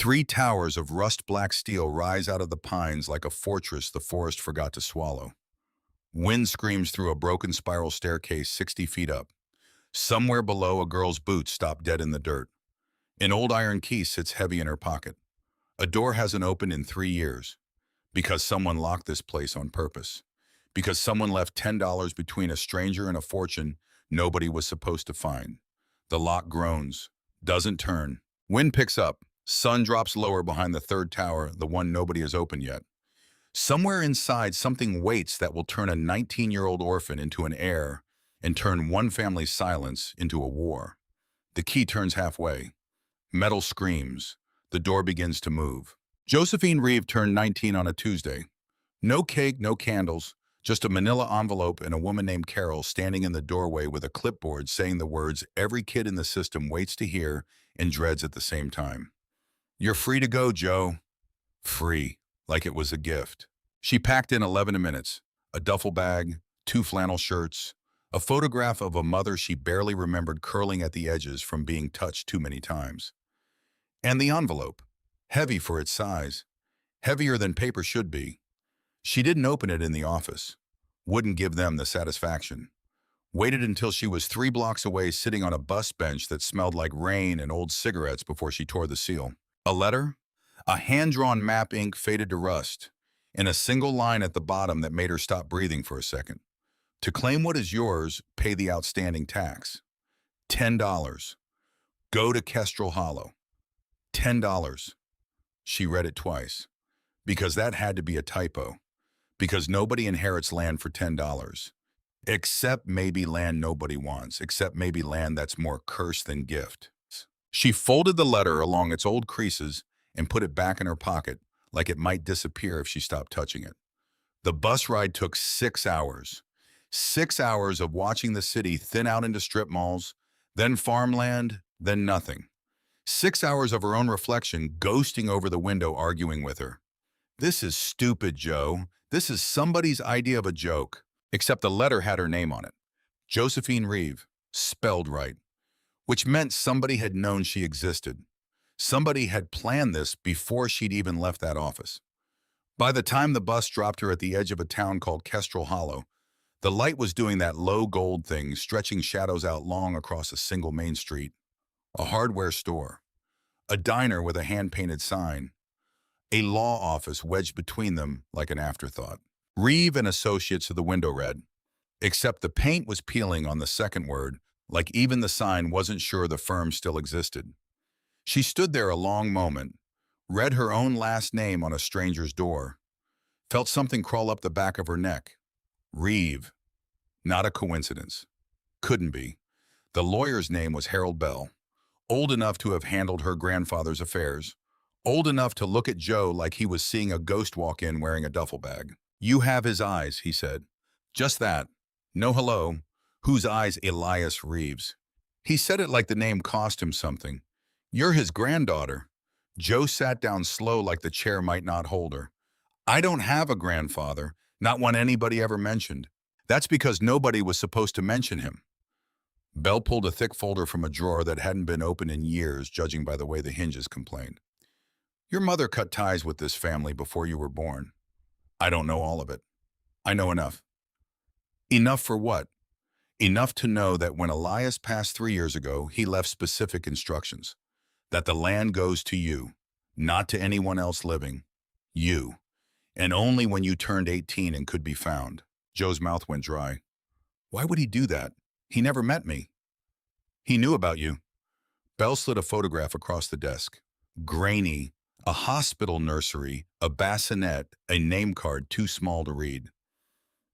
Three towers of rust-black steel rise out of the pines like a fortress the forest forgot to swallow. Wind screams through a broken spiral staircase 60 feet up. Somewhere below, a girl's boots stop dead in the dirt. An old iron key sits heavy in her pocket. A door hasn't opened in 3 years. Because someone locked this place on purpose. Because someone left $10 between a stranger and a fortune nobody was supposed to find. The lock groans, doesn't turn. Wind picks up. Sun drops lower behind the third tower, the one nobody has opened yet. Somewhere inside, something waits that will turn a 19-year-old orphan into an heir and turn one family's silence into a war. The key turns halfway. Metal screams. The door begins to move. Josephine Reeve turned 19 on a Tuesday. No cake, no candles, just a manila envelope and a woman named Carol standing in the doorway with a clipboard saying the words every kid in the system waits to hear and dreads at the same time. "You're free to go, Joe." Free, like it was a gift. She packed in 11 minutes, a duffel bag, 2 flannel shirts, a photograph of a mother she barely remembered curling at the edges from being touched too many times. And the envelope, heavy for its size, heavier than paper should be. She didn't open it in the office, wouldn't give them the satisfaction. Waited until she was 3 blocks away sitting on a bus bench that smelled like rain and old cigarettes before she tore the seal. A letter? A hand-drawn map ink faded to rust, and a single line at the bottom that made her stop breathing for a second. To claim what is yours, pay the outstanding tax. $10. Go to Kestrel Hollow. $10. She read it twice. Because that had to be a typo. Because nobody inherits land for $10. Except maybe land nobody wants. Except maybe land that's more curse than gift. She folded the letter along its old creases and put it back in her pocket like it might disappear if she stopped touching it. The bus ride took 6 hours. 6 hours of watching the city thin out into strip malls, then farmland, then nothing. 6 hours of her own reflection ghosting over the window arguing with her. This is stupid, Joe. This is somebody's idea of a joke. Except the letter had her name on it. Josephine Reeve, spelled right. Which meant somebody had known she existed. Somebody had planned this before she'd even left that office. By the time the bus dropped her at the edge of a town called Kestrel Hollow, the light was doing that low gold thing, stretching shadows out long across a single main street. A hardware store. A diner with a hand-painted sign. A law office wedged between them like an afterthought. Reeve and Associates of the window read, except the paint was peeling on the second word, like even the sign wasn't sure the firm still existed. She stood there a long moment, read her own last name on a stranger's door, felt something crawl up the back of her neck. Reeve. Not a coincidence. Couldn't be. The lawyer's name was Harold Bell, old enough to have handled her grandfather's affairs, old enough to look at Joe like he was seeing a ghost walk in wearing a duffel bag. "You have his eyes," he said. Just that. No hello. Whose eyes? Elias Reeves. He said it like the name cost him something. "You're his granddaughter." Joe sat down slow like the chair might not hold her. "I don't have a grandfather, not one anybody ever mentioned. That's because nobody was supposed to mention him." Bell pulled a thick folder from a drawer that hadn't been opened in years, judging by the way the hinges complained. "Your mother cut ties with this family before you were born." "I don't know all of it." "I know enough." "Enough for what?" "Enough to know that when Elias passed 3 years ago, he left specific instructions. That the land goes to you, not to anyone else living. You. And only when you turned 18 and could be found." Joe's mouth went dry. "Why would he do that? He never met me." "He knew about you." Bell slid a photograph across the desk. Grainy, a hospital nursery, a bassinet, a name card too small to read.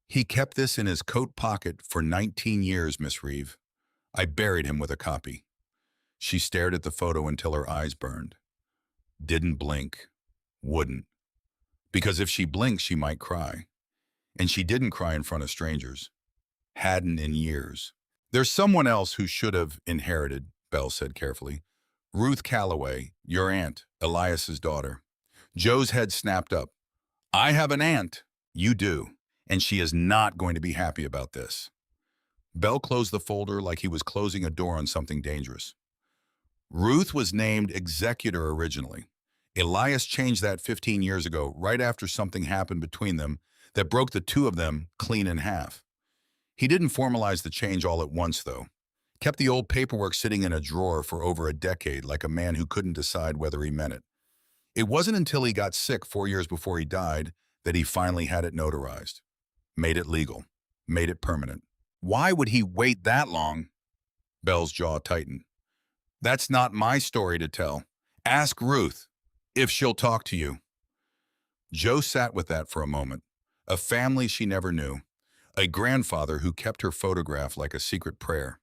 "He kept this in his coat pocket for 19 years, Miss Reeve. I buried him with a copy." She stared at the photo until her eyes burned. Didn't blink. Wouldn't. Because if she blinked, she might cry. And she didn't cry in front of strangers. Hadn't in years. "There's someone else who should have inherited," Bell said carefully. "Ruth Calloway, your aunt, Elias's daughter." Joe's head snapped up. "I have an aunt." "You do. And she is not going to be happy about this." Bell closed the folder like he was closing a door on something dangerous. "Ruth was named executor originally. Elias changed that 15 years ago, right after something happened between them that broke the two of them clean in half. He didn't formalize the change all at once, though. Kept the old paperwork sitting in a drawer for over a decade like a man who couldn't decide whether he meant it. It wasn't until he got sick 4 years before he died that he finally had it notarized. Made it legal. Made it permanent. Why would he wait that long? Belle's jaw tightened. That's not my story to tell. Ask Ruth, if she'll talk to you. Joe sat with that for a moment. A family she never knew. A grandfather who kept her photograph like a secret prayer.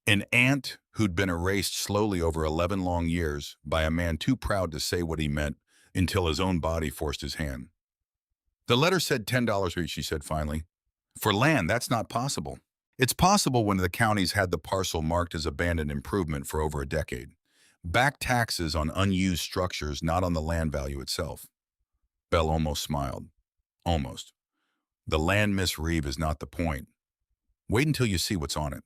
An aunt who'd been erased slowly over 11 long years by a man too proud to say what he meant until his own body forced his hand. The letter said $10 each, she said finally. For land, that's not possible. It's possible when the counties had the parcel marked as abandoned improvement for over a decade. Back taxes on unused structures, not on the land value itself. Belle almost smiled. Almost. The land, Miss Reeve, is not the point. Wait until you see what's on it.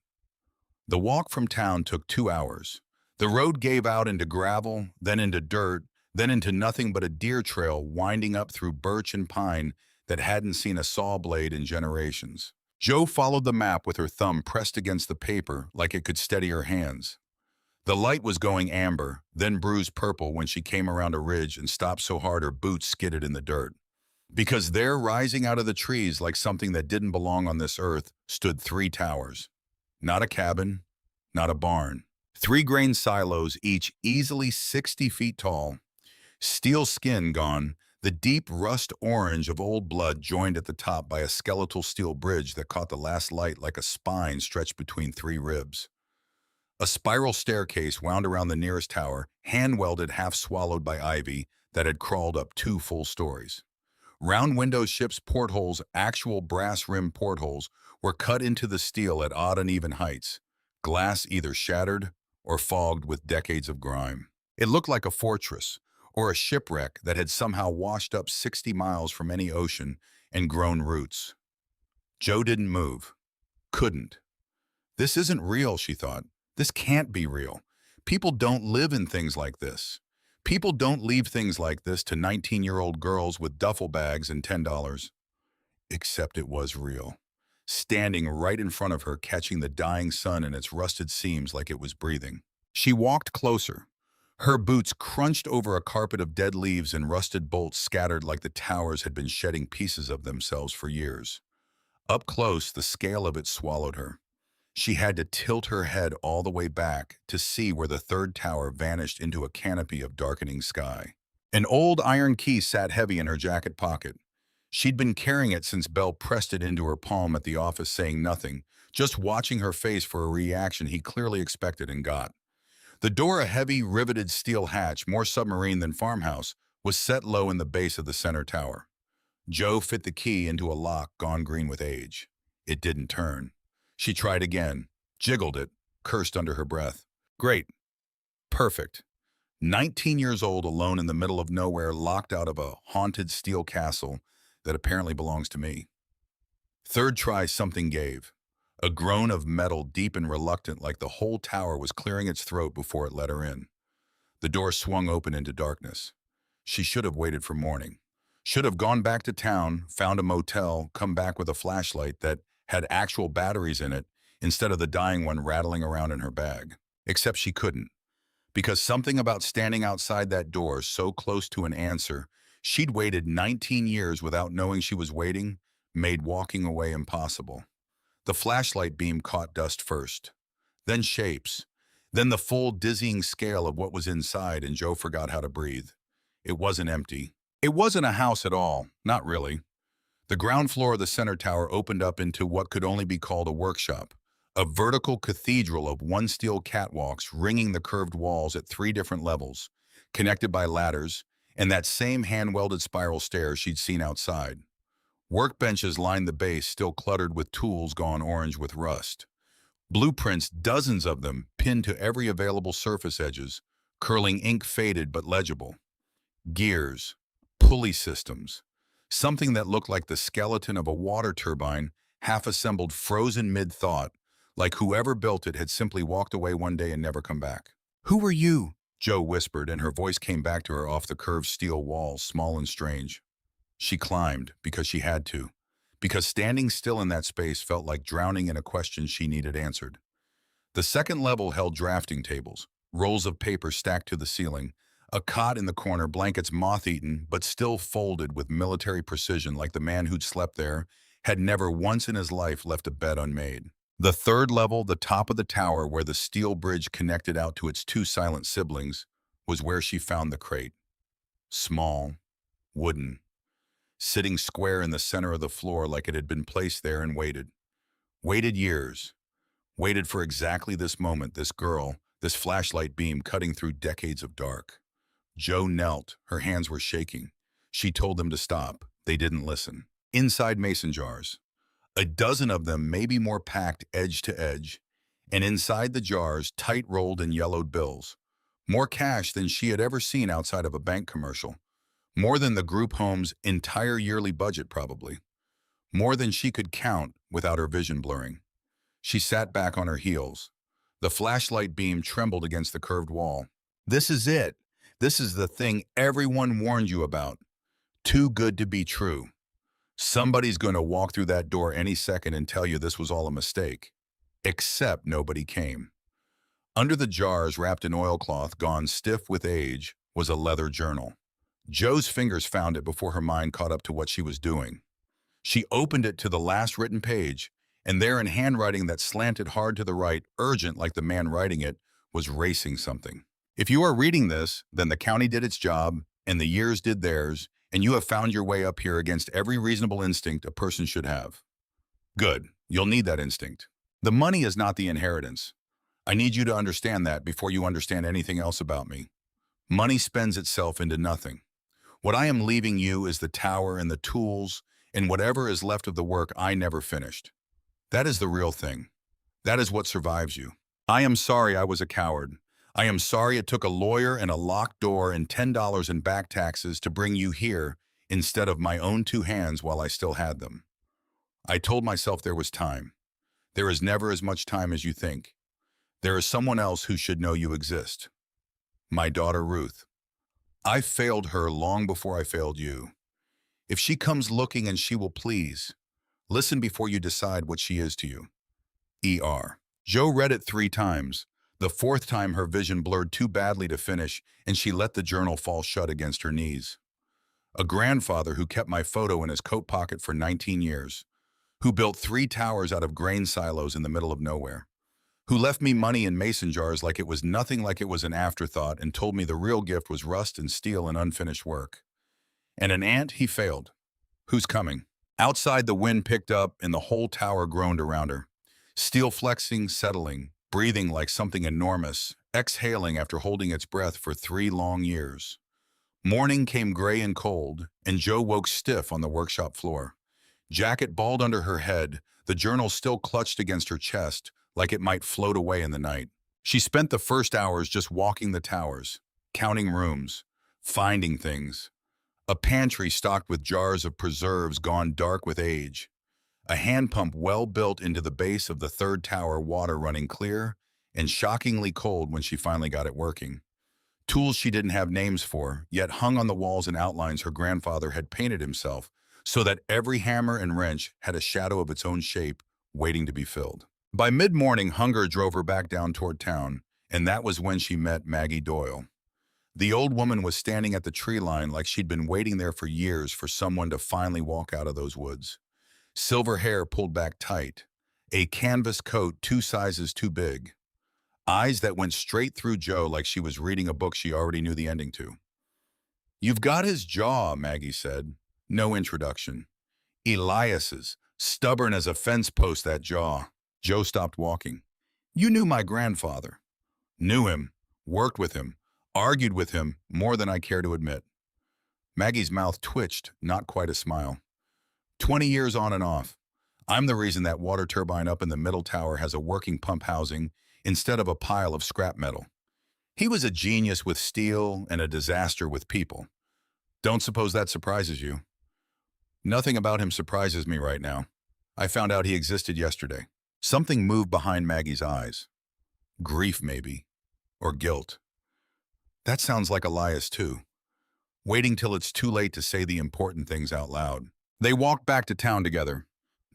The walk from town took 2 hours. The road gave out into gravel, then into dirt, then into nothing but a deer trail winding up through birch and pine that hadn't seen a saw blade in generations. Joe followed the map with her thumb pressed against the paper like it could steady her hands. The light was going amber, then bruised purple when she came around a ridge and stopped so hard her boots skidded in the dirt. Because there, rising out of the trees like something that didn't belong on this earth, stood 3 towers. Not a cabin, not a barn. 3 grain silos, each easily 60 feet tall. Steel skin gone, the deep rust orange of old blood joined at the top by a skeletal steel bridge that caught the last light like a spine stretched between 3 ribs. A spiral staircase wound around the nearest tower, hand-welded, half-swallowed by ivy that had crawled up 2 full stories. Round window ships' portholes, actual brass-rimmed portholes, were cut into the steel at odd uneven heights, glass either shattered or fogged with decades of grime. It looked like a fortress, or a shipwreck that had somehow washed up 60 miles from any ocean and grown roots. Joe didn't move. Couldn't. This isn't real, she thought. This can't be real. People don't live in things like this. People don't leave things like this to 19-year-old girls with duffel bags and $10. Except it was real. Standing right in front of her, catching the dying sun in its rusted seams like it was breathing. She walked closer. Her boots crunched over a carpet of dead leaves and rusted bolts scattered like the towers had been shedding pieces of themselves for years. Up close, the scale of it swallowed her. She had to tilt her head all the way back to see where the 3rd tower vanished into a canopy of darkening sky. An old iron key sat heavy in her jacket pocket. She'd been carrying it since Belle pressed it into her palm at the office, saying nothing, just watching her face for a reaction he clearly expected and got. The door, a heavy, riveted steel hatch, more submarine than farmhouse, was set low in the base of the center tower. Joe fit the key into a lock gone green with age. It didn't turn. She tried again, jiggled it, cursed under her breath. Great. Perfect. 19 years old, alone in the middle of nowhere, locked out of a haunted steel castle that apparently belongs to me. 3rd try, something gave. A groan of metal, deep and reluctant, like the whole tower was clearing its throat before it let her in. The door swung open into darkness. She should have waited for morning. Should have gone back to town, found a motel, come back with a flashlight that had actual batteries in it instead of the dying one rattling around in her bag. Except she couldn't. Because something about standing outside that door so close to an answer she'd waited 19 years without knowing she was waiting made walking away impossible. The flashlight beam caught dust first, then shapes, then the full dizzying scale of what was inside, and Joe forgot how to breathe. It wasn't empty. It wasn't a house at all, not really. The ground floor of the center tower opened up into what could only be called a workshop, a vertical cathedral of 1 steel catwalks ringing the curved walls at 3 different levels, connected by ladders, and that same hand-welded spiral stair she'd seen outside. Workbenches lined the base, still cluttered with tools gone orange with rust. Blueprints, dozens of them, pinned to every available surface edges, curling ink faded but legible. Gears, pulley systems, something that looked like the skeleton of a water turbine, half-assembled, frozen mid-thought, like whoever built it had simply walked away one day and never come back. Who were you? Joe whispered, and her voice came back to her off the curved steel walls, small and strange. She climbed, because she had to, because standing still in that space felt like drowning in a question she needed answered. The second level held drafting tables, rolls of paper stacked to the ceiling, a cot in the corner, blankets moth-eaten, but still folded with military precision like the man who'd slept there had never once in his life left a bed unmade. The third level, the top of the tower where the steel bridge connected out to its two silent siblings, was where she found the crate. Small, wooden, sitting square in the center of the floor like it had been placed there and waited. Waited years. Waited for exactly this moment, this girl, this flashlight beam cutting through decades of dark. Joe knelt. Her hands were shaking. She told them to stop. They didn't listen. Inside mason jars. A dozen of them, maybe more, packed edge to edge. And inside the jars, tight rolled and yellowed bills. More cash than she had ever seen outside of a bank commercial. More than the group home's entire yearly budget, probably. More than she could count without her vision blurring. She sat back on her heels. The flashlight beam trembled against the curved wall. This is it. This is the thing everyone warned you about. Too good to be true. Somebody's going to walk through that door any second and tell you this was all a mistake. Except nobody came. Under the jars, wrapped in oilcloth, gone stiff with age, was a leather journal. Joe's fingers found it before her mind caught up to what she was doing. She opened it to the last written page, and there in handwriting that slanted hard to the right, urgent like the man writing it, was racing something. If you are reading this, then the county did its job, and the years did theirs, and you have found your way up here against every reasonable instinct a person should have. Good. You'll need that instinct. The money is not the inheritance. I need you to understand that before you understand anything else about me. Money spends itself into nothing. What I am leaving you is the tower and the tools and whatever is left of the work I never finished. That is the real thing. That is what survives you. I am sorry I was a coward. I am sorry it took a lawyer and a locked door and $10 in back taxes to bring you here instead of my own two hands while I still had them. I told myself there was time. There is never as much time as you think. There is someone else who should know you exist. My daughter Ruth. I failed her long before I failed you. If she comes looking, and she will, please listen before you decide what she is to you. E.R. Joe read it 3 times. The 4th time her vision blurred too badly to finish, and she let the journal fall shut against her knees. A grandfather who kept my photo in his coat pocket for 19 years, who built 3 towers out of grain silos in the middle of nowhere, who left me money in mason jars like it was nothing, like it was an afterthought, and told me the real gift was rust and steel and unfinished work. And an aunt he failed. Who's coming? Outside, the wind picked up and the whole tower groaned around her. Steel flexing, settling, breathing like something enormous, exhaling after holding its breath for 3 long years. Morning came gray and cold, and Joe woke stiff on the workshop floor. Jacket balled under her head, the journal still clutched against her chest, like it might float away in the night. She spent the first hours just walking the towers, counting rooms, finding things. A pantry stocked with jars of preserves gone dark with age. A hand pump well built into the base of the 3rd tower, water running clear and shockingly cold when she finally got it working. Tools she didn't have names for, yet hung on the walls in outlines her grandfather had painted himself, so that every hammer and wrench had a shadow of its own shape waiting to be filled. By mid-morning, hunger drove her back down toward town, and that was when she met Maggie Doyle. The old woman was standing at the tree line like she'd been waiting there for years for someone to finally walk out of those woods. Silver hair pulled back tight, a canvas coat 2 sizes too big, eyes that went straight through Joe like she was reading a book she already knew the ending to. "You've got his jaw," Maggie said. No introduction. Elias's, stubborn as a fence post, that jaw. Joe stopped walking. "You knew my grandfather." "Knew him, worked with him, argued with him more than I care to admit." Maggie's mouth twitched, not quite a smile. 20 years on and off. I'm the reason that water turbine up in the middle tower has a working pump housing instead of a pile of scrap metal. He was a genius with steel and a disaster with people. Don't suppose that surprises you. Nothing about him surprises me right now. I found out he existed yesterday. Something moved behind Maggie's eyes. Grief, maybe. Or guilt. That sounds like Elias too, waiting till it's too late to say the important things out loud. They walked back to town together.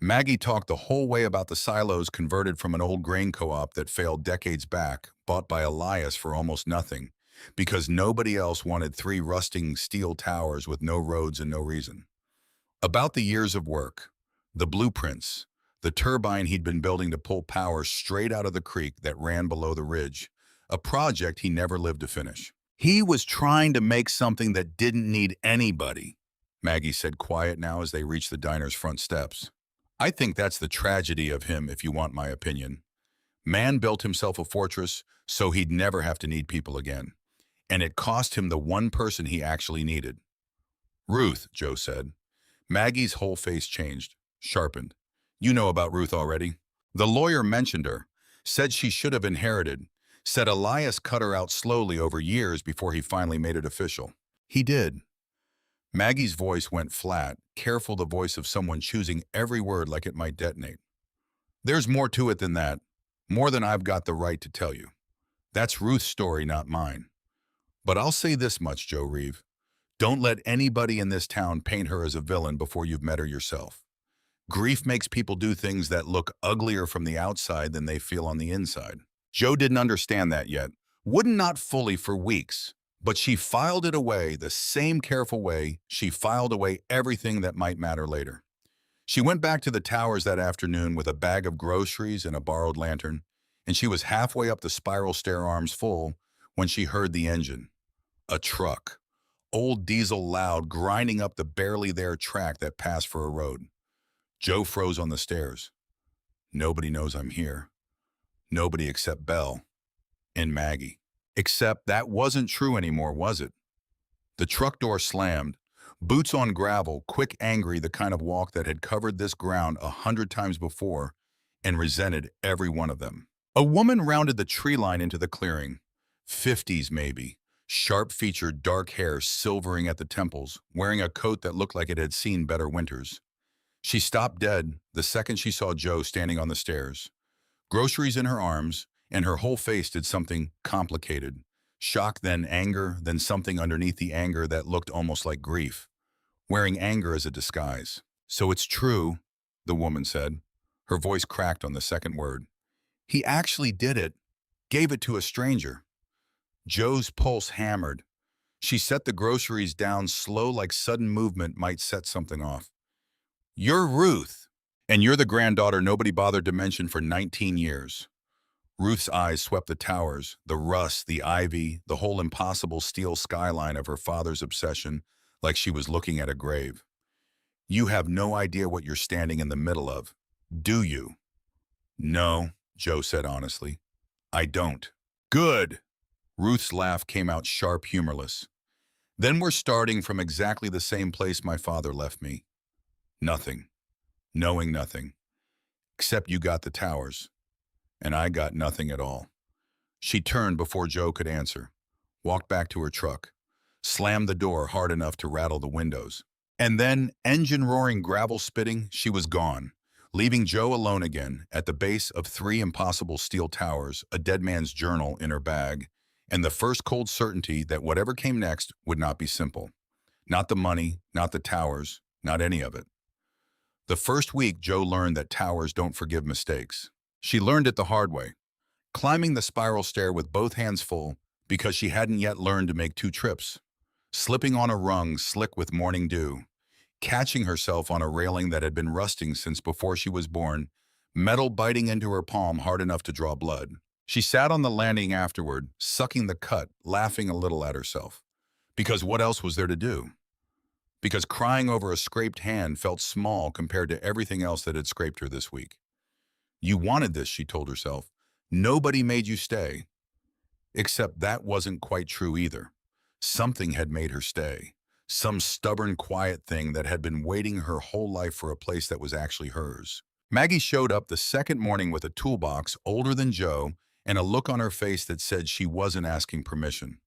Maggie talked the whole way about the silos converted from an old grain co-op that failed decades back, bought by Elias for almost nothing, because nobody else wanted three rusting steel towers with no roads and no reason. About the years of work, the blueprints, the turbine he'd been building to pull power straight out of the creek that ran below the ridge, a project he never lived to finish. He was trying to make something that didn't need anybody, Maggie said quiet now as they reached the diner's front steps. I think that's the tragedy of him, if you want my opinion. Man built himself a fortress so he'd never have to need people again. And it cost him the one person he actually needed. Ruth, Joe said. Maggie's whole face changed, sharpened. You know about Ruth already. The lawyer mentioned her, said she should have inherited, said Elias cut her out slowly over years before he finally made it official. He did. Maggie's voice went flat, careful, the voice of someone choosing every word like it might detonate. There's more to it than that, more than I've got the right to tell you. That's Ruth's story, not mine. But I'll say this much, Joe Reeve. Don't let anybody in this town paint her as a villain before you've met her yourself. Grief makes people do things that look uglier from the outside than they feel on the inside. Joe didn't understand that yet. Wouldn't, not fully, for weeks. But she filed it away the same careful way she filed away everything that might matter later. She went back to the towers that afternoon with a bag of groceries and a borrowed lantern, and she was halfway up the spiral stair, arms full, when she heard the engine. A truck. Old diesel, loud, grinding up the barely there track that passed for a road. Joe froze on the stairs. Nobody knows I'm here. Nobody except Belle and Maggie. Except that wasn't true anymore, was it? The truck door slammed, boots on gravel, quick, angry, the kind of walk that had covered this ground 100 times before and resented every one of them. A woman rounded the tree line into the clearing, 50s maybe, sharp-featured, dark hair silvering at the temples, wearing a coat that looked like it had seen better winters. She stopped dead the second she saw Joe standing on the stairs, groceries in her arms, and her whole face did something complicated. Shock, then anger, then something underneath the anger that looked almost like grief, wearing anger as a disguise. So it's true, the woman said. Her voice cracked on the second word. He actually did it, gave it to a stranger. Joe's pulse hammered. She set the groceries down slow, like sudden movement might set something off. You're Ruth, and you're the granddaughter nobody bothered to mention for 19 years. Ruth's eyes swept the towers, the rust, the ivy, the whole impossible steel skyline of her father's obsession, like she was looking at a grave. You have no idea what you're standing in the middle of, do you? No, Joe said honestly. I don't. Good. Ruth's laugh came out sharp, humorless. Then we're starting from exactly the same place my father left me. Nothing. Knowing nothing. Except you got the towers. And I got nothing at all. She turned before Joe could answer, walked back to her truck, slammed the door hard enough to rattle the windows. And then, engine roaring, gravel spitting, she was gone, leaving Joe alone again at the base of 3 impossible steel towers, a dead man's journal in her bag, and the first cold certainty that whatever came next would not be simple. Not the money, not the towers, not any of it. The first week, Joe learned that towers don't forgive mistakes. She learned it the hard way, climbing the spiral stair with both hands full because she hadn't yet learned to make 2 trips, slipping on a rung slick with morning dew, catching herself on a railing that had been rusting since before she was born, metal biting into her palm hard enough to draw blood. She sat on the landing afterward, sucking the cut, laughing a little at herself. Because what else was there to do? Because crying over a scraped hand felt small compared to everything else that had scraped her this week. You wanted this, she told herself. Nobody made you stay. Except that wasn't quite true either. Something had made her stay. Some stubborn, quiet thing that had been waiting her whole life for a place that was actually hers. Maggie showed up the second morning with a toolbox older than Joe and a look on her face that said she wasn't asking permission.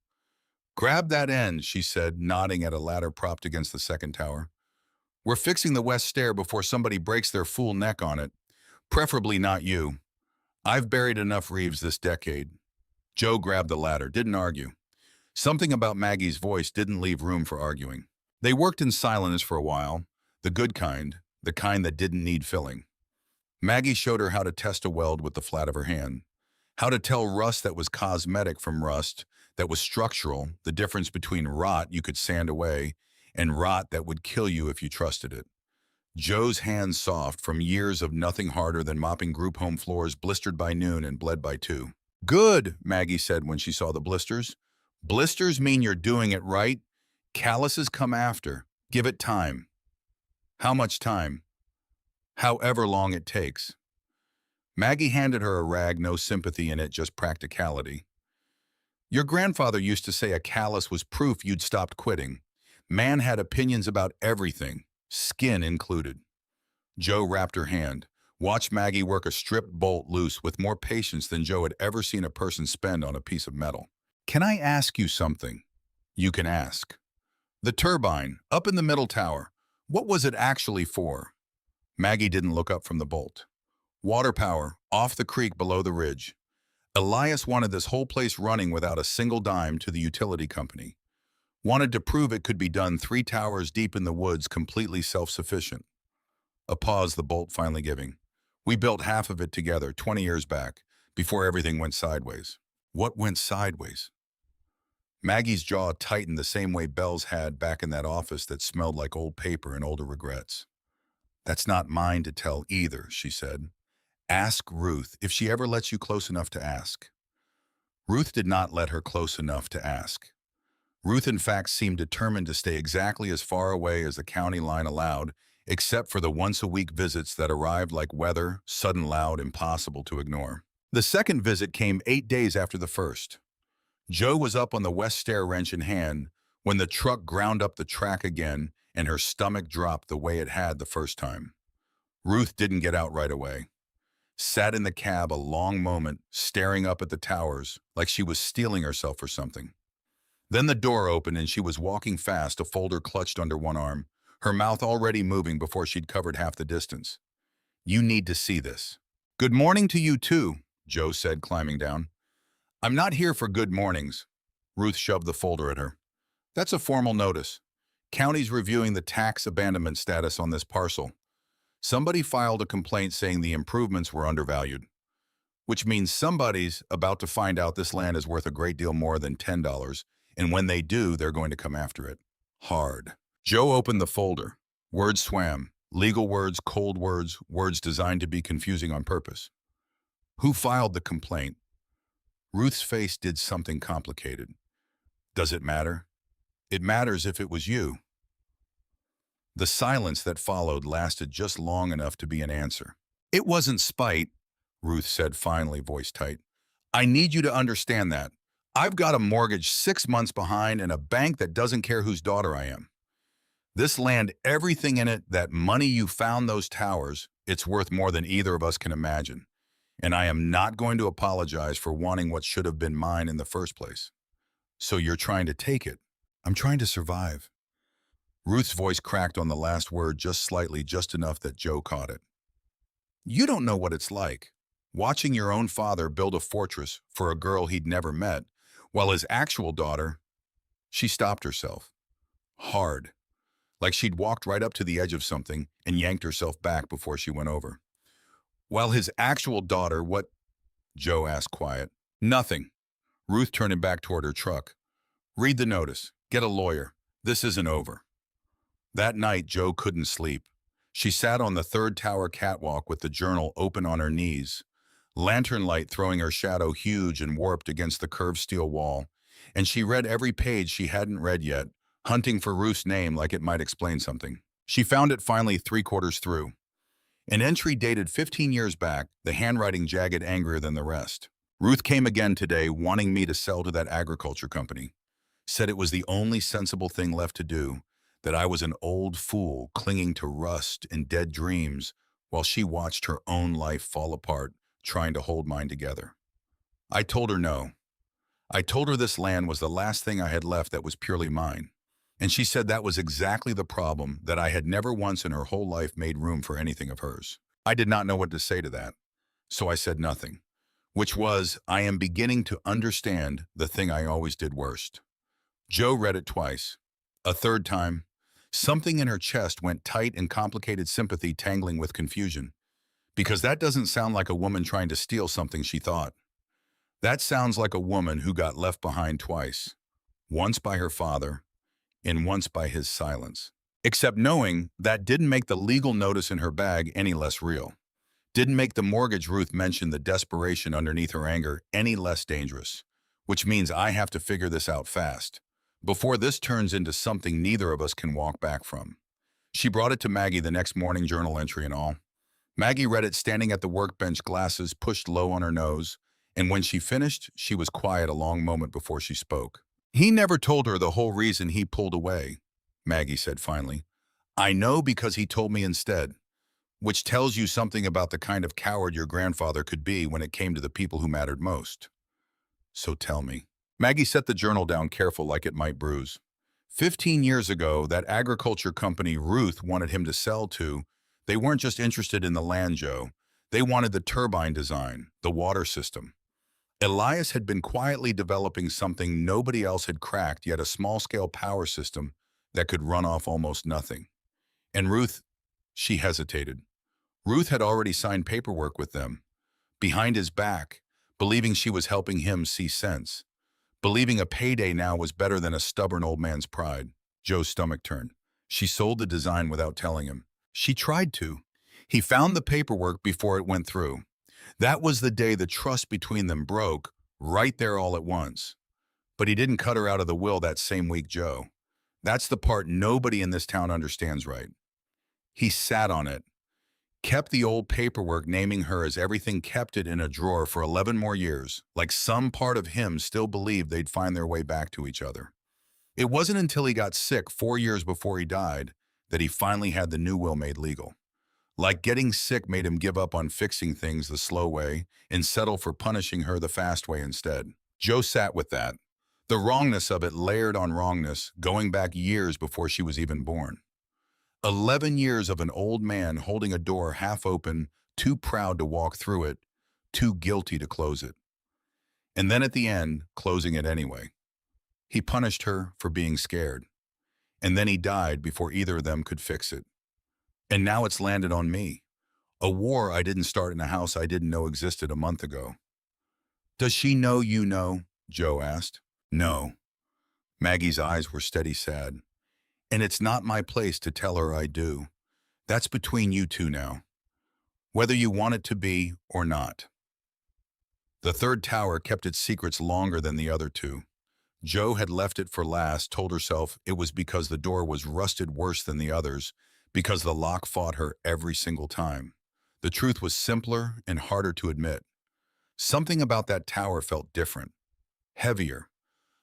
Grab that end, she said, nodding at a ladder propped against the second tower. We're fixing the west stair before somebody breaks their fool neck on it. Preferably not you. I've buried enough Reeves this decade. Joe grabbed the ladder, didn't argue. Something about Maggie's voice didn't leave room for arguing. They worked in silence for a while, the good kind, the kind that didn't need filling. Maggie showed her how to test a weld with the flat of her hand, how to tell rust that was cosmetic from rust that was structural, the difference between rot you could sand away and rot that would kill you if you trusted it. Joe's hands soft from years of nothing harder than mopping group home floors blistered by noon and bled by 2. Good, Maggie said when she saw the blisters. Blisters mean you're doing it right. Calluses come after. Give it time. How much time? However long it takes. Maggie handed her a rag, no sympathy in it, just practicality. Your grandfather used to say a callus was proof you'd stopped quitting. Man had opinions about everything, skin included. Joe wrapped her hand, watched Maggie work a stripped bolt loose with more patience than Joe had ever seen a person spend on a piece of metal. Can I ask you something? You can ask. The turbine, up in the middle tower, what was it actually for? Maggie didn't look up from the bolt. Water power, off the creek below the ridge. Elias wanted this whole place running without a single dime to the utility company. Wanted to prove it could be done 3 towers deep in the woods, completely self-sufficient. A pause, the bolt finally giving. We built half of it together 20 years back, before everything went sideways. What went sideways? Maggie's jaw tightened the same way Belle's had back in that office that smelled like old paper and older regrets. That's not mine to tell either, she said. Ask Ruth if she ever lets you close enough to ask. Ruth did not let her close enough to ask. Ruth, in fact, seemed determined to stay exactly as far away as the county line allowed, except for the once-a-week visits that arrived like weather, sudden, loud, impossible to ignore. The second visit came 8 days after the first. Joe was up on the west stair, wrench in hand, when the truck ground up the track again and her stomach dropped the way it had the first time. Ruth didn't get out right away. Sat in the cab a long moment, staring up at the towers like she was steeling herself for something. Then the door opened and she was walking fast, a folder clutched under one arm, her mouth already moving before she'd covered half the distance. You need to see this. Good morning to you too, Joe said, climbing down. I'm not here for good mornings. Ruth shoved the folder at her. That's a formal notice. County's reviewing the tax abandonment status on this parcel. Somebody filed a complaint saying the improvements were undervalued, which means somebody's about to find out this land is worth a great deal more than $10, and when they do, they're going to come after it. Hard. Joe opened the folder. Words swam. Legal words, cold words, words designed to be confusing on purpose. Who filed the complaint? Ruth's face did something complicated. Does it matter? It matters if it was you. The silence that followed lasted just long enough to be an answer. It wasn't spite, Ruth said finally, voice tight. I need you to understand that. I've got a mortgage 6 months behind and a bank that doesn't care whose daughter I am. This land, everything in it, that money you found those towers, it's worth more than either of us can imagine. And I am not going to apologize for wanting what should have been mine in the first place. So you're trying to take it. I'm trying to survive. Ruth's voice cracked on the last word just slightly, just enough that Joe caught it. You don't know what it's like, watching your own father build a fortress for a girl he'd never met, while his actual daughter, she stopped herself. Hard. Like she'd walked right up to the edge of something and yanked herself back before she went over. While his actual daughter, what? Joe asked quiet. Nothing. Ruth turned him back toward her truck. Read the notice. Get a lawyer. This isn't over. That night, Joe couldn't sleep. She sat on the 3rd tower catwalk with the journal open on her knees, lantern light throwing her shadow huge and warped against the curved steel wall, and she read every page she hadn't read yet, hunting for Ruth's name like it might explain something. She found it finally 3/4 through. An entry dated 15 years back, the handwriting jagged, angrier than the rest. Ruth came again today, wanting me to sell to that agriculture company. Said it was the only sensible thing left to do, that I was an old fool clinging to rust and dead dreams while she watched her own life fall apart, trying to hold mine together. I told her no. I told her this land was the last thing I had left that was purely mine. And she said that was exactly the problem, that I had never once in her whole life made room for anything of hers. I did not know what to say to that, so I said nothing, which was, I am beginning to understand the thing I always did worst. Joe read it twice. A third time, something in her chest went tight and complicated sympathy tangling with confusion. Because that doesn't sound like a woman trying to steal something, she thought. That sounds like a woman who got left behind twice. Once by her father, and once by his silence. Except knowing that didn't make the legal notice in her bag any less real. Didn't make the mortgage Ruth mentioned the desperation underneath her anger any less dangerous. Which means I have to figure this out fast, before this turns into something neither of us can walk back from. She brought it to Maggie the next morning, journal entry and all. Maggie read it standing at the workbench, glasses pushed low on her nose, and when she finished, she was quiet a long moment before she spoke. He never told her the whole reason he pulled away, Maggie said finally. I know because he told me instead, which tells you something about the kind of coward your grandfather could be when it came to the people who mattered most. So tell me. Maggie set the journal down, careful like it might bruise. 15 years ago, that agriculture company Ruth wanted him to sell to, they weren't just interested in the land, Joe. They wanted the turbine design, the water system. Elias had been quietly developing something nobody else had cracked, yet a small-scale power system that could run off almost nothing. And Ruth, she hesitated. Ruth had already signed paperwork with them, behind his back, believing she was helping him see sense. Believing a payday now was better than a stubborn old man's pride. Joe's stomach turned. She sold the design without telling him. She tried to. He found the paperwork before it went through. That was the day the trust between them broke, right there all at once. But he didn't cut her out of the will that same week, Joe. That's the part nobody in this town understands right. He sat on it, kept the old paperwork naming her as everything, kept it in a drawer for 11 more years, like some part of him still believed they'd find their way back to each other. It wasn't until he got sick 4 years before he died that he finally had the new will made legal. Like getting sick made him give up on fixing things the slow way and settle for punishing her the fast way instead. Joe sat with that, the wrongness of it layered on wrongness, going back years before she was even born. 11 years of an old man holding a door half open, too proud to walk through it, too guilty to close it. And then at the end, closing it anyway. He punished her for being scared. And then he died before either of them could fix it. And now it's landed on me. A war I didn't start in a house I didn't know existed a month ago. Does she know you know? Joe asked. No. Maggie's eyes were steady sad. And it's not my place to tell her I do. That's between you two now. Whether you want it to be or not. The third tower kept its secrets longer than the other two. Joe had left it for last, told herself it was because the door was rusted worse than the others, because the lock fought her every single time. The truth was simpler and harder to admit. Something about that tower felt different, heavier,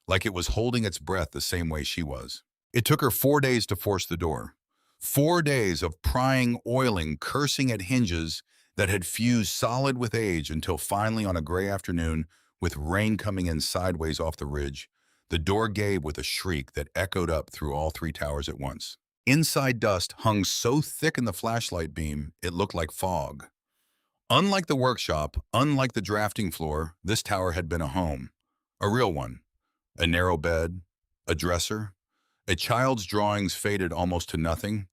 like it was holding its breath the same way she was. It took her 4 days to force the door. 4 days of prying, oiling, cursing at hinges that had fused solid with age until finally on a gray afternoon, with rain coming in sideways off the ridge, the door gave with a shriek that echoed up through all 3 towers at once. Inside dust hung so thick in the flashlight beam, it looked like fog. Unlike the workshop, unlike the drafting floor, this tower had been a home. A real one. A narrow bed, a dresser, a child's drawings faded almost to nothing,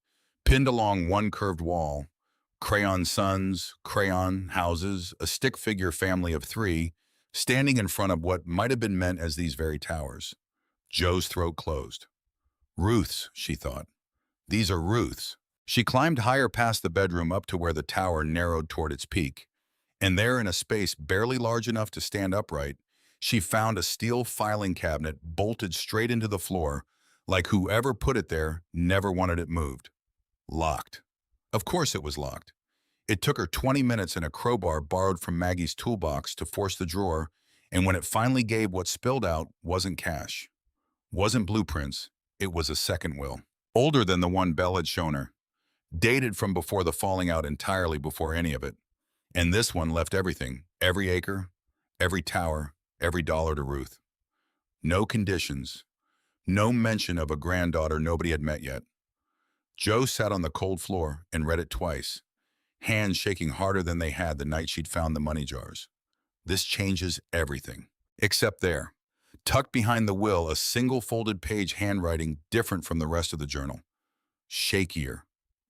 pinned along one curved wall, crayon suns, crayon houses, a stick figure family of 3, standing in front of what might have been meant as these very towers. Joe's throat closed. Ruth's, she thought. These are Ruth's. She climbed higher past the bedroom up to where the tower narrowed toward its peak. And there, in a space barely large enough to stand upright, she found a steel filing cabinet bolted straight into the floor, like whoever put it there never wanted it moved. Locked. Of course it was locked. It took her 20 minutes and a crowbar borrowed from Maggie's toolbox to force the drawer, and when it finally gave, what spilled out wasn't cash. Wasn't blueprints. It was a second will. Older than the one Belle had shown her. Dated from before the falling out, entirely before any of it. And this one left everything, every acre, every tower, every dollar to Ruth. No conditions. No mention of a granddaughter nobody had met yet. Joe sat on the cold floor and read it twice, hands shaking harder than they had the night she'd found the money jars. This changes everything. Except there. Tucked behind the will, a single folded page handwriting different from the rest of the journal. Shakier.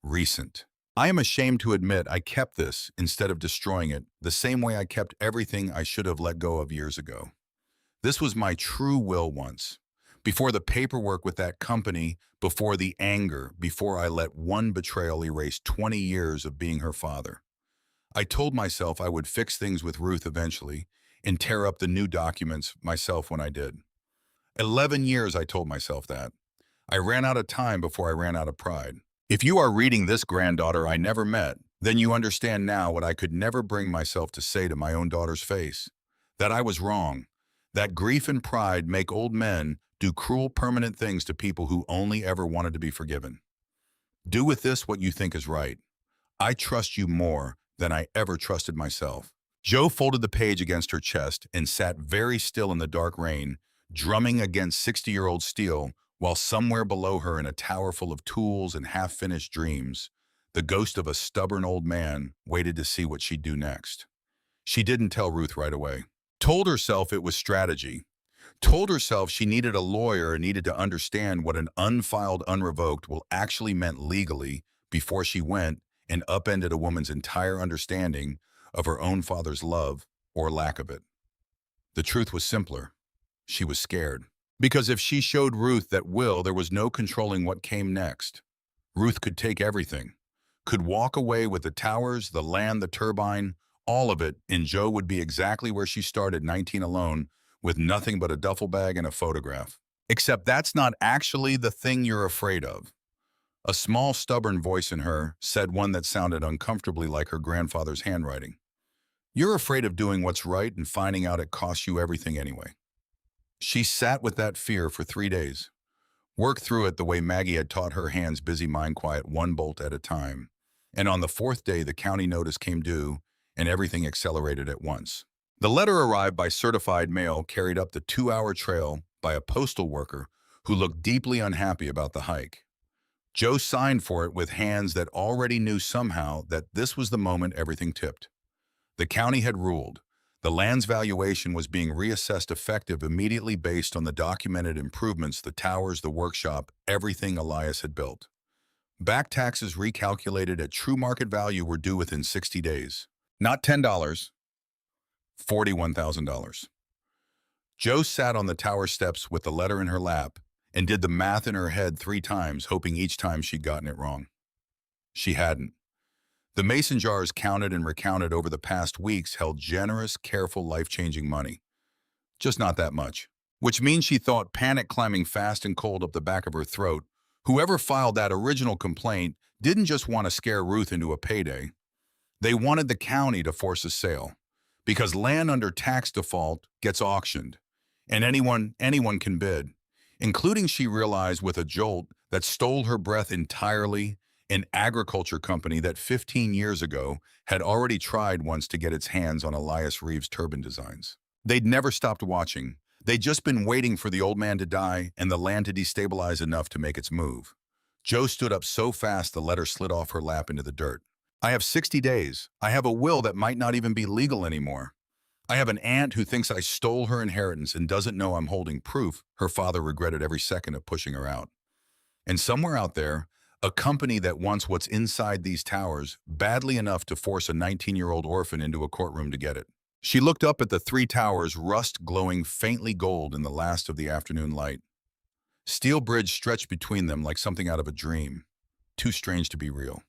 Recent. I am ashamed to admit I kept this instead of destroying it, the same way I kept everything I should have let go of years ago. This was my true will once. Before the paperwork with that company, before the anger, before I let one betrayal erase 20 years of being her father. I told myself I would fix things with Ruth eventually and tear up the new documents myself when I did. 11 years I told myself that. I ran out of time before I ran out of pride. If you are reading this granddaughter I never met, then you understand now what I could never bring myself to say to my own daughter's face. That I was wrong. That grief and pride make old men do cruel permanent things to people who only ever wanted to be forgiven. Do with this what you think is right. I trust you more than I ever trusted myself. Jo folded the page against her chest and sat very still in the dark rain, drumming against 60-year-old steel, while somewhere below her in a tower full of tools and half-finished dreams, the ghost of a stubborn old man waited to see what she'd do next. She didn't tell Ruth right away. Told herself it was strategy. Told herself she needed a lawyer and needed to understand what an unfiled unrevoked will actually meant legally before she went and upended a woman's entire understanding of her own father's love or lack of it. The truth was simpler. She was scared. Because if she showed Ruth that will, there was no controlling what came next. Ruth could take everything. Could walk away with the towers, the land, the turbine, all of it, and Jo would be exactly where she started, 19 alone, with nothing but a duffel bag and a photograph. Except that's not actually the thing you're afraid of. A small, stubborn voice in her said one that sounded uncomfortably like her grandfather's handwriting. You're afraid of doing what's right and finding out it costs you everything anyway. She sat with that fear for 3 days, worked through it the way Maggie had taught her hands busy mind quiet one bolt at a time. And on the 4th day, the county notice came due and everything accelerated at once. The letter arrived by certified mail carried up the 2-hour trail by a postal worker who looked deeply unhappy about the hike. Jo signed for it with hands that already knew somehow that this was the moment everything tipped. The county had ruled. The land's valuation was being reassessed effective immediately based on the documented improvements, the towers, the workshop, everything Elias had built. Back taxes recalculated at true market value were due within 60 days. Not $10, $41,000. Jo sat on the tower steps with the letter in her lap and did the math in her head 3 times, hoping each time she'd gotten it wrong. She hadn't. The mason jars counted and recounted over the past weeks held generous, careful, life-changing money. Just not that much. Which means she thought, panic climbing fast and cold up the back of her throat, whoever filed that original complaint didn't just want to scare Ruth into a payday. They wanted the county to force a sale. Because land under tax default gets auctioned, and anyone can bid, including, she realized with a jolt that stole her breath entirely, an agriculture company that 15 years ago had already tried once to get its hands on Elias Reeves' turban designs. They'd never stopped watching. They'd just been waiting for the old man to die and the land to destabilize enough to make its move. Jo stood up so fast the letter slid off her lap into the dirt. I have 60 days. I have a will that might not even be legal anymore. I have an aunt who thinks I stole her inheritance and doesn't know I'm holding proof her father regretted every second of pushing her out. And somewhere out there, a company that wants what's inside these towers badly enough to force a 19-year-old orphan into a courtroom to get it. She looked up at the 3 towers, rust glowing faintly gold in the last of the afternoon light. Steel bridge stretched between them like something out of a dream, too strange to be real.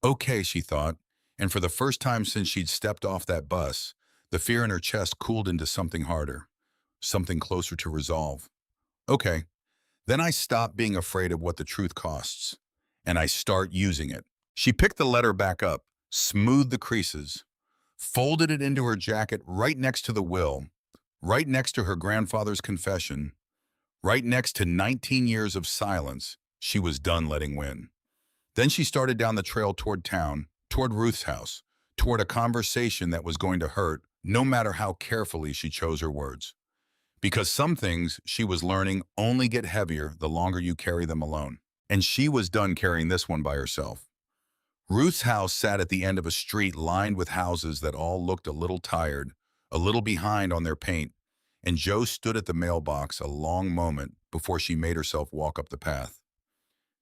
Okay, she thought, and for the first time since she'd stepped off that bus, the fear in her chest cooled into something harder, something closer to resolve. Okay. Then I stop being afraid of what the truth costs, and I start using it. She picked the letter back up, smoothed the creases, folded it into her jacket right next to the will, right next to her grandfather's confession, right next to 19 years of silence she was done letting win. Then she started down the trail toward town, toward Ruth's house, toward a conversation that was going to hurt, no matter how carefully she chose her words. Because some things she was learning only get heavier the longer you carry them alone. And she was done carrying this one by herself. Ruth's house sat at the end of a street lined with houses that all looked a little tired, a little behind on their paint, and Joe stood at the mailbox a long moment before she made herself walk up the path.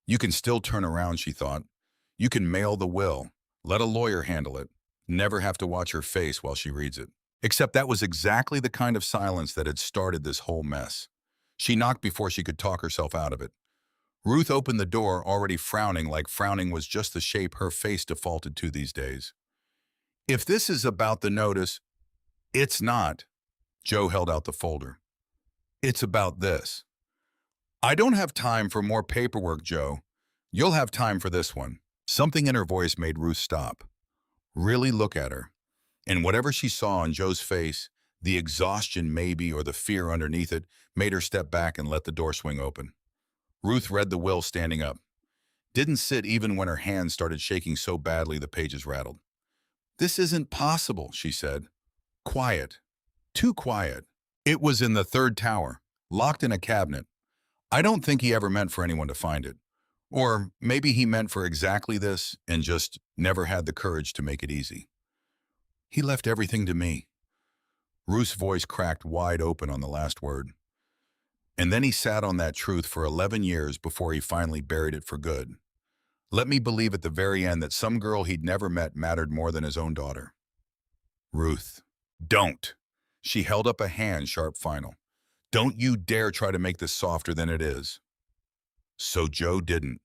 You can still turn around, she thought. You can mail the will, let a lawyer handle it, never have to watch her face while she reads it. Except that was exactly the kind of silence that had started this whole mess. She knocked before she could talk herself out of it. Ruth opened the door, already frowning, like frowning was just the shape her face defaulted to these days. If this is about the notice, it's not. Joe held out the folder. It's about this. I don't have time for more paperwork, Joe. You'll have time for this one. Something in her voice made Ruth stop. Really look at her. And whatever she saw on Joe's face, the exhaustion maybe or the fear underneath it, made her step back and let the door swing open. Ruth read the will standing up. Didn't sit even when her hands started shaking so badly the pages rattled. This isn't possible, she said. Quiet. Too quiet. It was in the third tower, locked in a cabinet. I don't think he ever meant for anyone to find it. Or maybe he meant for exactly this and just never had the courage to make it easy. He left everything to me. Ruth's voice cracked wide open on the last word. And then he sat on that truth for 11 years before he finally buried it for good. Let me believe at the very end that some girl he'd never met mattered more than his own daughter. Ruth, don't. She held up a hand, sharp final. Don't you dare try to make this softer than it is. So Joe didn't.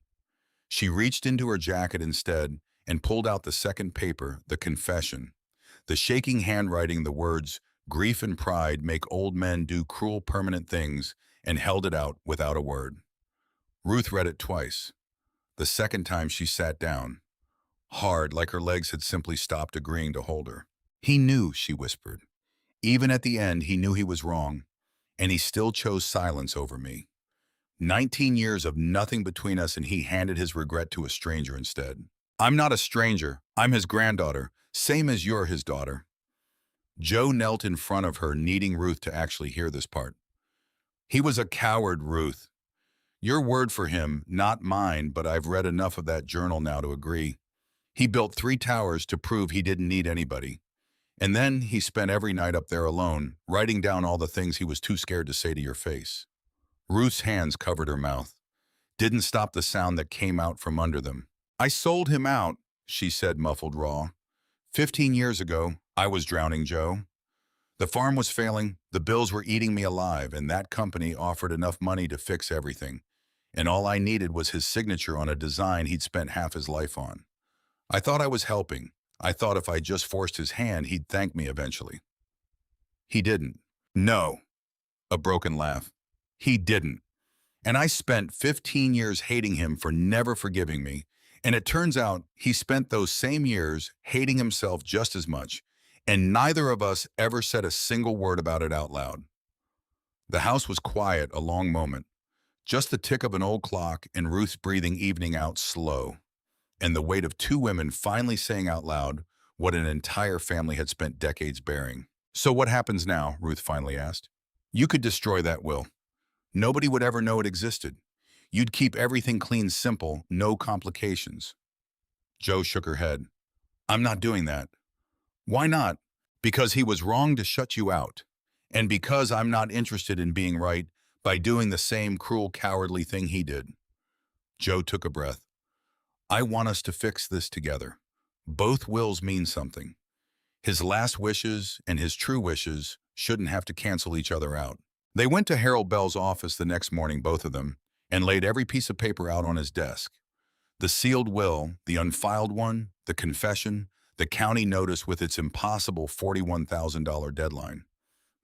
She reached into her jacket instead and pulled out the second paper, the confession. The shaking handwriting, the words, grief and pride make old men do cruel permanent things, and held it out without a word. Ruth read it twice. The second time she sat down, hard, like her legs had simply stopped agreeing to hold her. He knew, she whispered. Even at the end, he knew he was wrong, and he still chose silence over me. 19 years of nothing between us, and he handed his regret to a stranger instead. I'm not a stranger. I'm his granddaughter, same as you're his daughter. Joe knelt in front of her, needing Ruth to actually hear this part. He was a coward, Ruth. Your word for him, not mine, but I've read enough of that journal now to agree. He built 3 towers to prove he didn't need anybody. And then he spent every night up there alone, writing down all the things he was too scared to say to your face. Ruth's hands covered her mouth. Didn't stop the sound that came out from under them. I sold him out, she said, muffled raw. 15 years ago, I was drowning Joe. The farm was failing, the bills were eating me alive, and that company offered enough money to fix everything. And all I needed was his signature on a design he'd spent half his life on. I thought I was helping. I thought if I just forced his hand, he'd thank me eventually. He didn't. No. A broken laugh. He didn't. And I spent 15 years hating him for never forgiving me. And it turns out he spent those same years hating himself just as much. And neither of us ever said a single word about it out loud. The house was quiet a long moment. Just the tick of an old clock and Ruth's breathing evening out slow. And the weight of 2 women finally saying out loud what an entire family had spent decades bearing. So what happens now? Ruth finally asked. You could destroy that will. Nobody would ever know it existed. You'd keep everything clean, simple, no complications. Joe shook her head. I'm not doing that. Why not? Because he was wrong to shut you out. And because I'm not interested in being right by doing the same cruel, cowardly thing he did. Joe took a breath. I want us to fix this together. Both wills mean something. His last wishes and his true wishes shouldn't have to cancel each other out. They went to Harold Bell's office the next morning, both of them, and laid every piece of paper out on his desk. The sealed will, the unfiled one, the confession, the county notice with its impossible $41,000 deadline.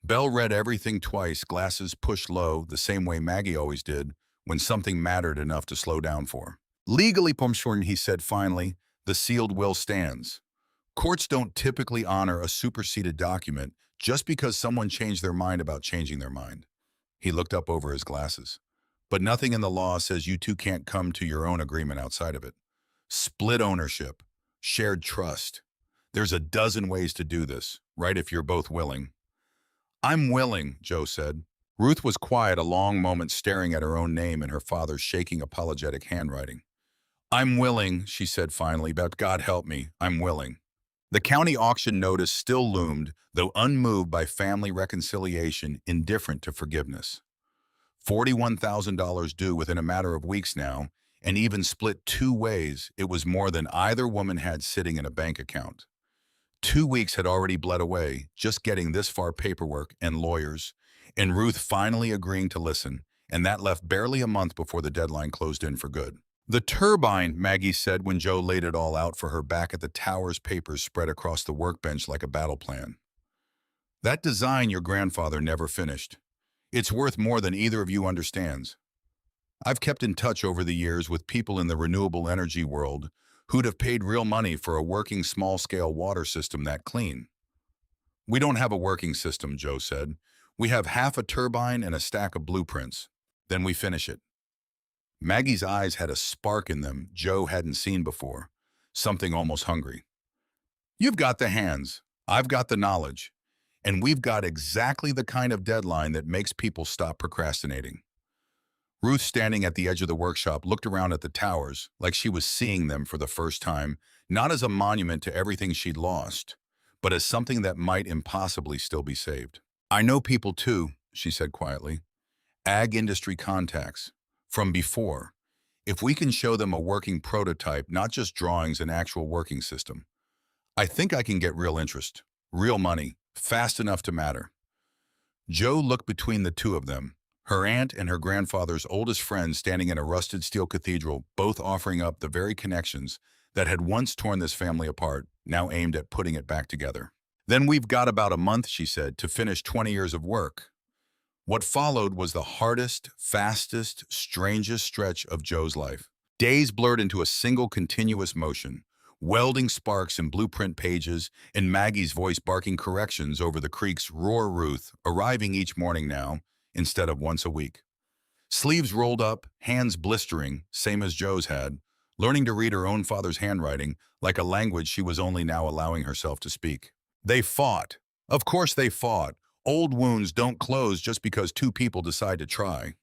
Bell read everything twice, glasses pushed low, the same way Maggie always did when something mattered enough to slow down for. Legally, Pomshorn, he said finally, the sealed will stands. Courts don't typically honor a superseded document just because someone changed their mind about changing their mind. He looked up over his glasses. But nothing in the law says you two can't come to your own agreement outside of it. Split ownership, shared trust. There's a dozen ways to do this, right, if you're both willing. I'm willing, Joe said. Ruth was quiet a long moment, staring at her own name in her father's shaking, apologetic handwriting. I'm willing, she said finally, but God help me, I'm willing. The county auction notice still loomed, though unmoved by family reconciliation, indifferent to forgiveness. $41,000 due within a matter of weeks now, and even split two ways, it was more than either woman had sitting in a bank account. 2 weeks had already bled away, just getting this far paperwork and lawyers, and Ruth finally agreeing to listen, and that left barely a month before the deadline closed in for good. The turbine, Maggie said when Joe laid it all out for her back at the tower's papers spread across the workbench like a battle plan. That design your grandfather never finished. It's worth more than either of you understands. I've kept in touch over the years with people in the renewable energy world who'd have paid real money for a working small-scale water system that clean. We don't have a working system, Joe said. We have half a turbine and a stack of blueprints. Then we finish it. Maggie's eyes had a spark in them Joe hadn't seen before, something almost hungry. You've got the hands, I've got the knowledge, and we've got exactly the kind of deadline that makes people stop procrastinating. Ruth, standing at the edge of the workshop, looked around at the towers like she was seeing them for the first time, not as a monument to everything she'd lost, but as something that might impossibly still be saved. I know people too, she said quietly. Ag industry contacts. From before. If we can show them a working prototype, not just drawings, an actual working system, I think I can get real interest, real money, fast enough to matter. Joe looked between the two of them, her aunt and her grandfather's oldest friend standing in a rusted steel cathedral, both offering up the very connections that had once torn this family apart, now aimed at putting it back together. Then we've got about a month, she said, to finish 20 years of work. What followed was the hardest, fastest, strangest stretch of Joe's life. Days blurred into a single continuous motion, welding sparks in blueprint pages, and Maggie's voice barking corrections over the creek's roar. Ruth, arriving each morning now, instead of once a week. Sleeves rolled up, hands blistering, same as Joe's had, learning to read her own father's handwriting like a language she was only now allowing herself to speak. They fought. Of course they fought. Old wounds don't close just because two people decide to try.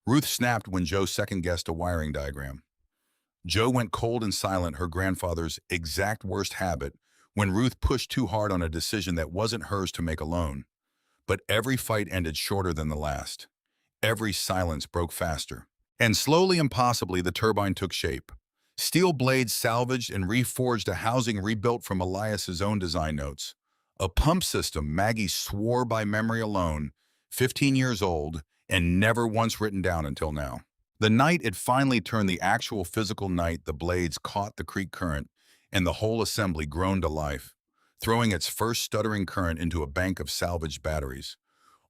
Ruth snapped when Joe second-guessed a wiring diagram. Joe went cold and silent, her grandfather's exact worst habit, when Ruth pushed too hard on a decision that wasn't hers to make alone. But every fight ended shorter than the last. Every silence broke faster. And slowly and possibly the turbine took shape. Steel blades salvaged and reforged, a housing rebuilt from Elias's own design notes. A pump system Maggie swore by memory alone, 15 years old, and never once written down until now. The night it finally turned, the actual physical night the blades caught the creek current, and the whole assembly groaned to life, throwing its first stuttering current into a bank of salvaged batteries.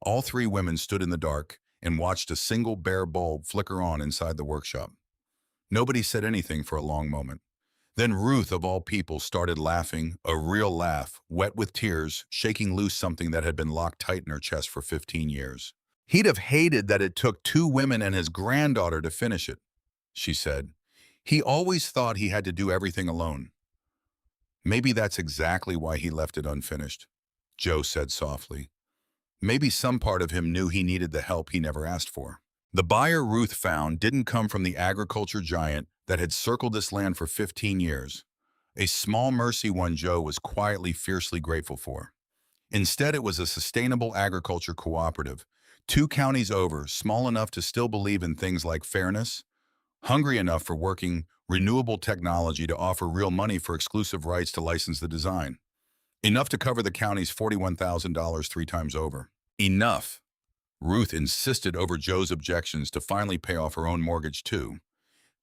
All three women stood in the dark and watched a single bare bulb flicker on inside the workshop. Nobody said anything for a long moment. Then Ruth, of all people, started laughing, a real laugh, wet with tears, shaking loose something that had been locked tight in her chest for 15 years. He'd have hated that it took two women and his granddaughter to finish it, she said. He always thought he had to do everything alone. Maybe that's exactly why he left it unfinished, Joe said softly. Maybe some part of him knew he needed the help he never asked for. The buyer Ruth found didn't come from the agriculture giant that had circled this land for 15 years, a small mercy one Joe was quietly, fiercely grateful for. Instead, it was a sustainable agriculture cooperative, 2 counties over, small enough to still believe in things like fairness, hungry enough for working renewable technology to offer real money for exclusive rights to license the design. Enough to cover the county's $41,000 3 times over. Enough. Ruth insisted over Joe's objections to finally pay off her own mortgage too.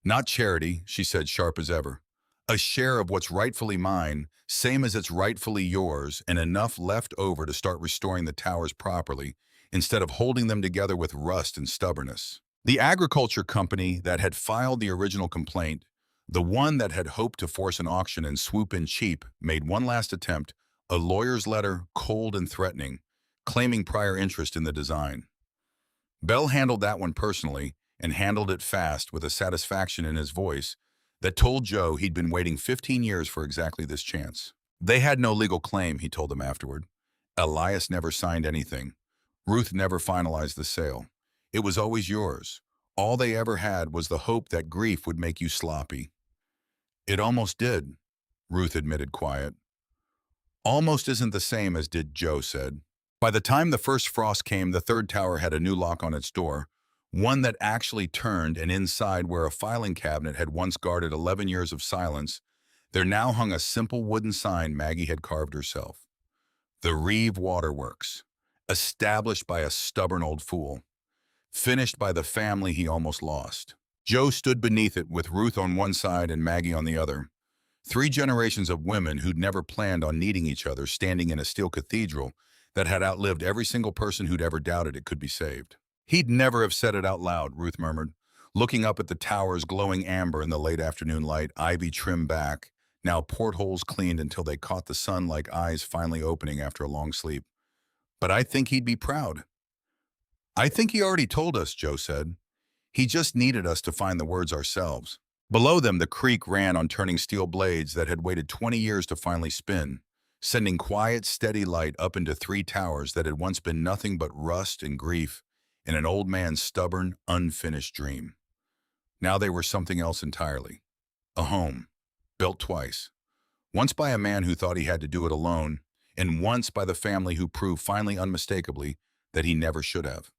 Not charity, she said, sharp as ever. A share of what's rightfully mine, same as it's rightfully yours, and enough left over to start restoring the towers properly, instead of holding them together with rust and stubbornness. The agriculture company that had filed the original complaint, the one that had hoped to force an auction and swoop in cheap, made one last attempt, a lawyer's letter, cold and threatening, claiming prior interest in the design. Bell handled that one personally, and handled it fast, with a satisfaction in his voice that told Joe he'd been waiting 15 years for exactly this chance. They had no legal claim, he told them afterward. Elias never signed anything. Ruth never finalized the sale. It was always yours. All they ever had was the hope that grief would make you sloppy. It almost did, Ruth admitted, quiet. Almost isn't the same as did Joe said. By the time the first frost came, the third tower had a new lock on its door, one that actually turned, and inside, where a filing cabinet had once guarded 11 years of silence, there now hung a simple wooden sign Maggie had carved herself. The Reeve Waterworks, established by a stubborn old fool, finished by the family he almost lost. Joe stood beneath it with Ruth on one side and Maggie on the other. Three generations of women who'd never planned on needing each other standing in a steel cathedral that had outlived every single person who'd ever doubted it could be saved. He'd never have said it out loud, Ruth murmured, looking up at the towers glowing amber in the late afternoon light, ivy trimmed back, now portholes cleaned until they caught the sun like eyes finally opening after a long sleep. But I think he'd be proud. I think he already told us, Joe said. He just needed us to find the words ourselves. Below them, the creek ran on turning steel blades that had waited 20 years to finally spin, sending quiet, steady light up into three towers that had once been nothing but rust and grief in an old man's stubborn, unfinished dream. Now they were something else entirely. A home, built twice. Once by a man who thought he had to do it alone, and once by the family who proved finally unmistakably that he never should have.